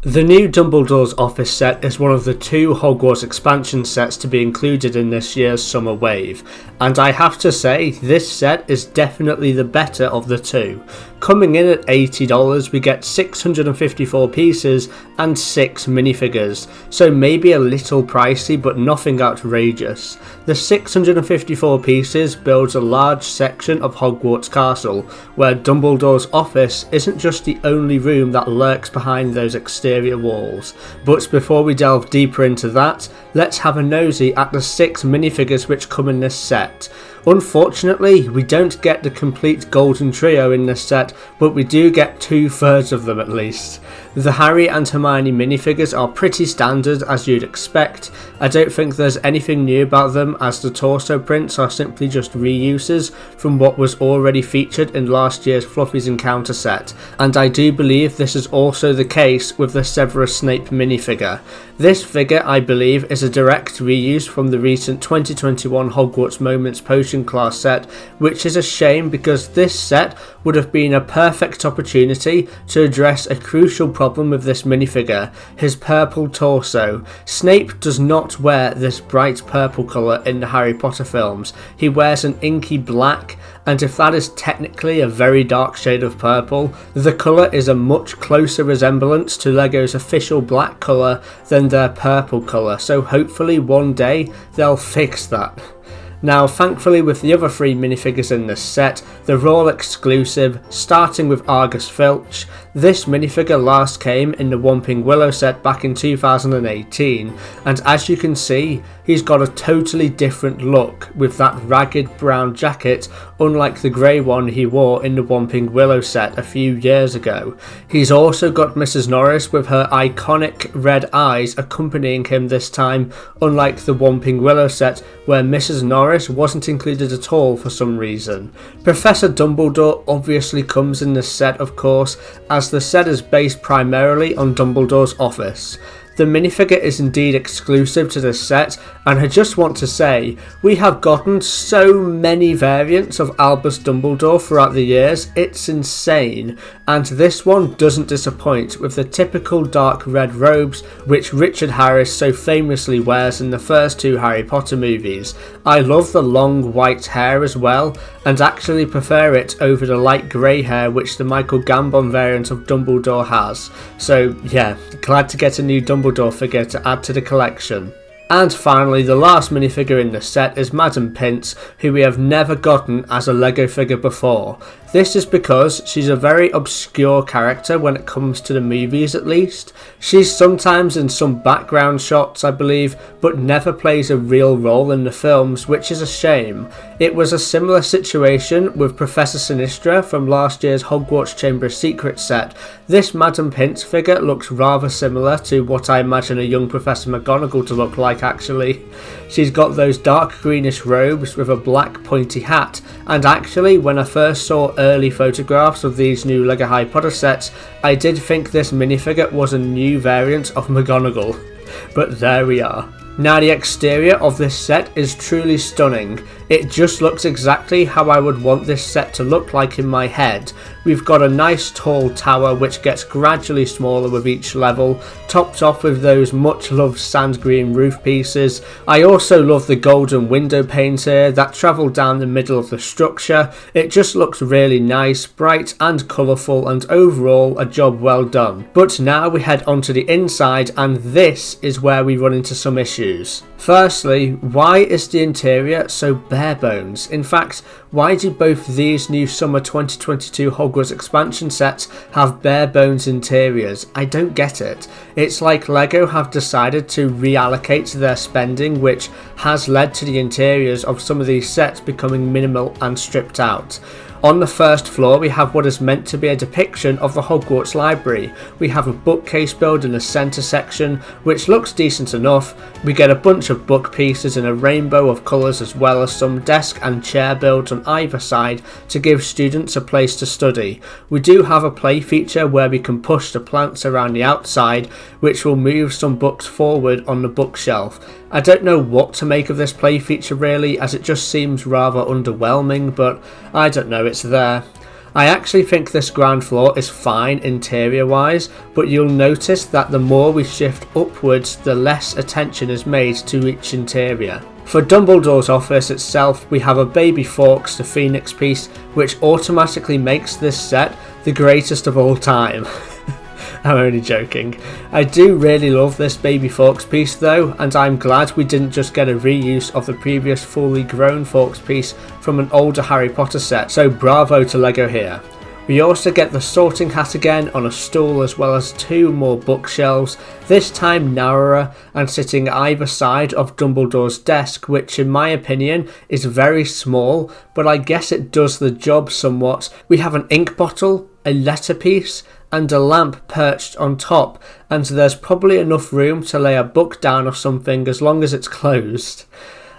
The new Dumbledore's office set is one of the 2 Hogwarts expansion sets to be included in this year's summer wave, and I have to say this set is definitely the better of the 2. Coming in at $80 we get 654 pieces and 6 minifigures, so maybe a little pricey but nothing outrageous. The 654 pieces builds a large section of Hogwarts Castle, where Dumbledore's office isn't just the only room that lurks behind those exterior walls. But before we delve deeper into that, let's have a nosy at the 6 minifigures which come in this set. Unfortunately, we don't get the complete golden trio in this set, but we do get 2/3 of them at least. The Harry and Hermione minifigures are pretty standard as you'd expect. I don't think there's anything new about them, as the torso prints are simply just reuses from what was already featured in last year's Fluffy's Encounter set, and I do believe this is also the case with the Severus Snape minifigure. This figure, I believe, is a direct reuse from the recent 2021 Hogwarts Moments Potion class set, which is a shame because this set would have been a perfect opportunity to address a crucial problem with this minifigure, his purple torso. Snape does not wear this bright purple colour in the Harry Potter films. He wears an inky black, and if that is technically a very dark shade of purple, the colour is a much closer resemblance to LEGO's official black colour than their purple colour, so hopefully one day they'll fix that. Now thankfully with the other 3 minifigures in this set, they're all exclusive, starting with Argus Filch. This minifigure last came in the Whomping Willow set back in 2018, and as you can see, he's got a totally different look with that ragged brown jacket, unlike the grey one he wore in the Whomping Willow set a few years ago. He's also got Mrs. Norris with her iconic red eyes accompanying him this time, unlike the Whomping Willow set where Mrs. Norris wasn't included at all for some reason. Professor Dumbledore obviously comes in this set of course, as the set is based primarily on Dumbledore's office. The minifigure is indeed exclusive to this set, and I just want to say, we have gotten so many variants of Albus Dumbledore throughout the years, it's insane, and this one doesn't disappoint with the typical dark red robes which Richard Harris so famously wears in the first 2 Harry Potter movies. I love the long white hair as well, and actually prefer it over the light grey hair which the Michael Gambon variant of Dumbledore has. So yeah, glad to get a new Dumbledore figure to add to the collection. And finally, the last minifigure in the set is Madam Pince, who we have never gotten as a LEGO figure before. This is because she's a very obscure character when it comes to the movies at least. She's sometimes in some background shots I believe, but never plays a real role in the films, which is a shame. It was a similar situation with Professor Sinistra from last year's Hogwarts Chamber of Secrets set. This Madam Pince figure looks rather similar to what I imagine a young Professor McGonagall to look like actually. She's got those dark greenish robes with a black pointy hat, and actually when I first saw early photographs of these new LEGO Harry Potter sets, I did think this minifigure was a new variant of McGonagall. But there we are. Now the exterior of this set is truly stunning. It just looks exactly how I would want this set to look like in my head. We've got a nice tall tower which gets gradually smaller with each level, topped off with those much loved sand green roof pieces. I also love the golden window panes here that travel down the middle of the structure. It just looks really nice, bright and colourful, and overall a job well done. But now we head onto the inside, and this is where we run into some issues. Firstly, why is the interior so bare bones? In fact, why do both these new summer 2022 Hogwarts expansion sets have bare bones interiors? I don't get it. It's like LEGO have decided to reallocate their spending, which has led to the interiors of some of these sets becoming minimal and stripped out. On the first floor we have what is meant to be a depiction of the Hogwarts library. We have a bookcase build in the centre section which looks decent enough. We get a bunch of book pieces in a rainbow of colours, as well as some desk and chair builds on either side to give students a place to study. We do have a play feature where we can push the plants around the outside, which will move some books forward on the bookshelf. I don't know what to make of this play feature really, as it just seems rather underwhelming, but I don't know, it's there. I actually think this ground floor is fine interior wise, but you'll notice that the more we shift upwards, the less attention is made to each interior. For Dumbledore's office itself, we have a Baby Fawkes the Phoenix piece, which automatically makes this set the greatest of all time. I'm only joking. I do really love this Baby Fawkes piece though, and I'm glad we didn't just get a reuse of the previous fully grown Fawkes piece from an older Harry Potter set, so bravo to LEGO here. We also get the sorting hat again on a stool, as well as 2 more bookshelves, this time narrower and sitting either side of Dumbledore's desk, which in my opinion is very small, but I guess it does the job somewhat. We have an ink bottle, a letterpiece and a lamp perched on top, and there's probably enough room to lay a book down or something as long as it's closed.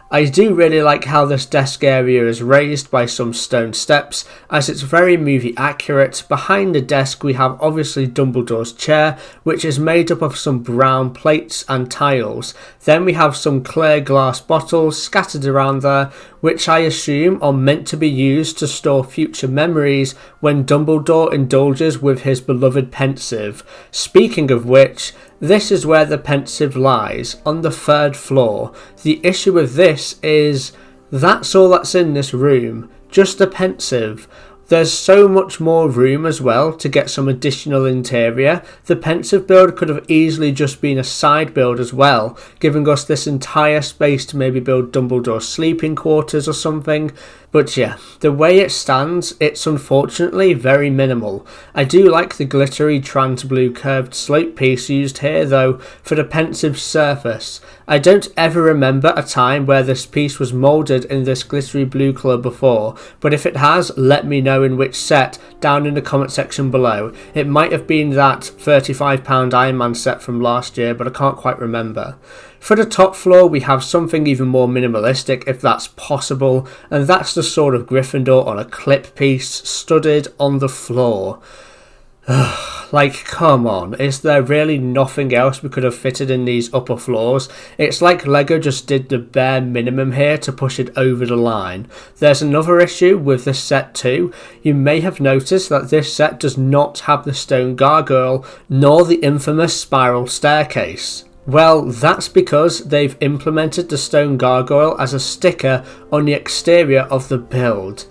I do really like how this desk area is raised by some stone steps, as it's very movie accurate. Behind the desk we have obviously Dumbledore's chair, which is made up of some brown plates and tiles. Then we have some clear glass bottles scattered around there, which I assume are meant to be used to store future memories when Dumbledore indulges with his beloved pensive. Speaking of which, this is where the pensive lies, on the 3rd floor. The issue with this is that's all that's in this room, just the pensive. There's so much more room as well to get some additional interior. The pensive build could have easily just been a side build as well, giving us this entire space to maybe build Dumbledore's sleeping quarters or something. But yeah, the way it stands, it's unfortunately very minimal. I do like the glittery trans blue curved slope piece used here though for the pensive surface. I don't ever remember a time where this piece was moulded in this glittery blue colour before, but if it has, let me know in which set down in the comment section below. It might have been that £35 Iron Man set from last year, but I can't quite remember. For the top floor we have something even more minimalistic if that's possible, and that's the sword of Gryffindor on a clip piece studded on the floor. Like, come on, is there really nothing else we could have fitted in these upper floors? It's like LEGO just did the bare minimum here to push it over the line. There's another issue with this set too. You may have noticed that this set does not have the stone gargoyle, nor the infamous spiral staircase. Well, that's because they've implemented the stone gargoyle as a sticker on the exterior of the build.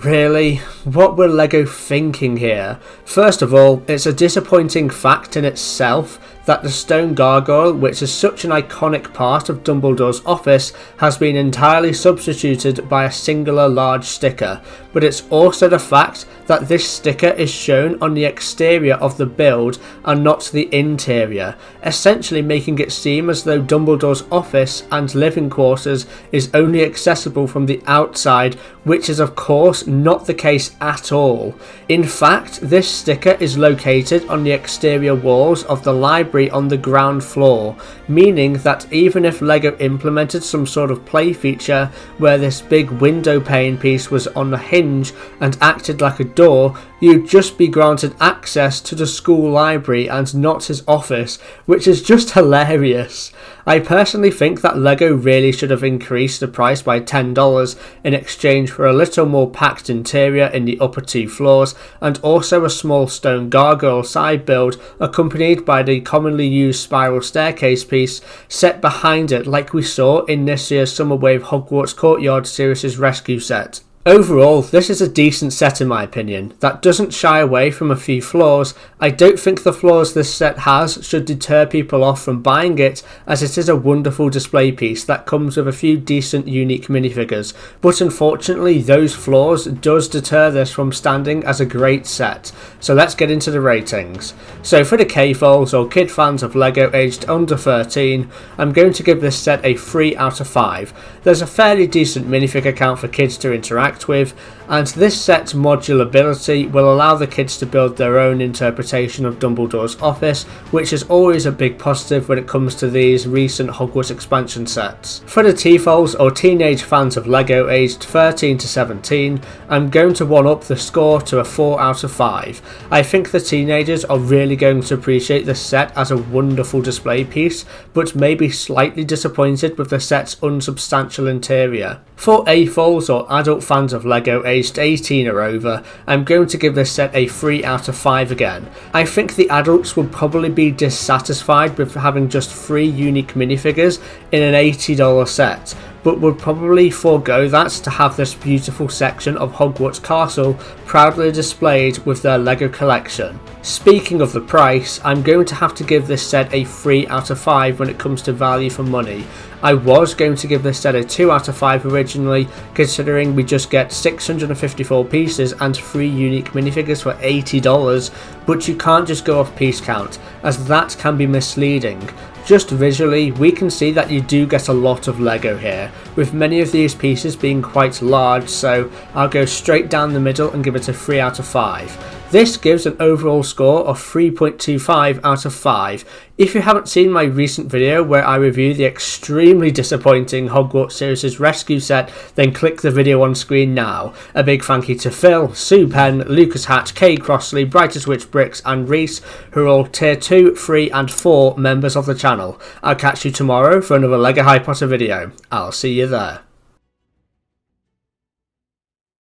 Really? What were LEGO thinking here? First of all, it's a disappointing fact in itself that the stone gargoyle, which is such an iconic part of Dumbledore's office, has been entirely substituted by a singular large sticker, but it's also the fact that this sticker is shown on the exterior of the build and not the interior, essentially making it seem as though Dumbledore's office and living quarters is only accessible from the outside, which is of course not the case at all. In fact, this sticker is located on the exterior walls of the library on the ground floor, meaning that even if LEGO implemented some sort of play feature where this big window pane piece was on a hinge and acted like a door, you'd just be granted access to the school library and not his office, which is just hilarious. I personally think that LEGO really should have increased the price by $10 in exchange for a little more packed interior in the upper 2 floors, and also a small stone gargoyle side build accompanied by the commonly used spiral staircase piece set behind it like we saw in this year's Summer Wave Hogwarts Courtyard Series' rescue set. Overall, this is a decent set in my opinion, that doesn't shy away from a few flaws. I don't think the flaws this set has should deter people off from buying it, as it is a wonderful display piece that comes with a few decent unique minifigures, but unfortunately those flaws does deter this from standing as a great set. So let's get into the ratings. So for the K-Foles or kid fans of LEGO aged under 13, I'm going to give this set a 3 out of 5. There's a fairly decent minifigure count for kids to interact with, and this set's modulability will allow the kids to build their own interpretation of Dumbledore's office, which is always a big positive when it comes to these recent Hogwarts expansion sets. For the T-Foles or teenage fans of LEGO aged 13 to 17, I'm going to one-up the score to a 4 out of 5. I think the teenagers are really going to appreciate this set as a wonderful display piece, but may be slightly disappointed with the set's unsubstantial interior. For A-Foles or adult fans fans of LEGO aged 18 or over, I'm going to give this set a 3 out of 5 again. I think the adults will probably be dissatisfied with having just 3 unique minifigures in an $80 set, but would probably forego that to have this beautiful section of Hogwarts Castle proudly displayed with their LEGO collection. Speaking of the price, I'm going to have to give this set a 3 out of 5 when it comes to value for money. I was going to give this set a 2 out of 5 originally, considering we just get 654 pieces and 3 unique minifigures for $80, but you can't just go off piece count, as that can be misleading. Just visually, we can see that you do get a lot of LEGO here, with many of these pieces being quite large, so I'll go straight down the middle and give it a 3 out of 5. This gives an overall score of 3.25 out of 5. If you haven't seen my recent video where I review the extremely disappointing Hogwarts Series' Rescue set, then click the video on screen now. A big thank you to Phil, Sue Penn, Lucas Hatch, Kay Crossley, Brightest Witch Bricks and Reese, who are all tier 2, 3 and 4 members of the channel. I'll catch you tomorrow for another LEGO Harry Potter video. I'll see you there.